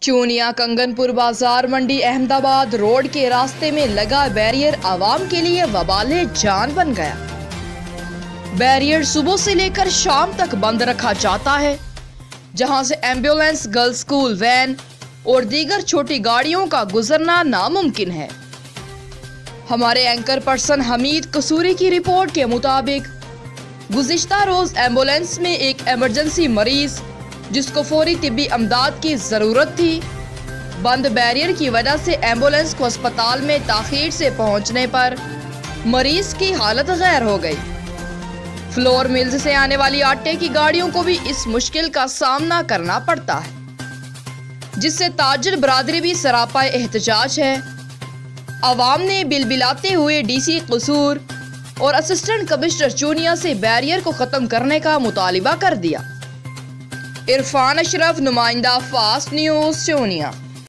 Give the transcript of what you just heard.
चूनिया कंगनपुर बाजार मंडी अहमदाबाद रोड के रास्ते में लगा बैरियर आवाम के लिए वबाले जान बन गया। बैरियर सुबह से लेकर शाम तक बंद रखा जाता है, जहां से एम्बुलेंस, गर्ल्स स्कूल वैन और दीगर छोटी गाड़ियों का गुजरना नामुमकिन है। हमारे एंकर पर्सन हमीद कसूरी की रिपोर्ट के मुताबिक गुज़िश्ता रोज एम्बुलेंस में एक इमरजेंसी मरीज जिसको फौरी तिब्बी अमदाद की ज़रूरत थी, बंद बैरियर की वजह से एम्बुलेंस को अस्पताल में ताख़ीर से पहुंचने पर मरीज की हालत गैर हो गई। फ्लोर मिल्स से आने वाली आटे की गाड़ियों को भी इस मुश्किल का सामना करना पड़ता है, जिससे ताजिर बरादरी भी सरापा एहतजाज है। अवाम ने बिलबिलाते हुए डीसी कसूर और असिस्टेंट कमिश्नर चूनिया से बैरियर को ख़त्म करने का मुतालिबा कर दिया। इरफान अशरफ, नुमाइंदा फास्ट न्यूज़, चूनिया।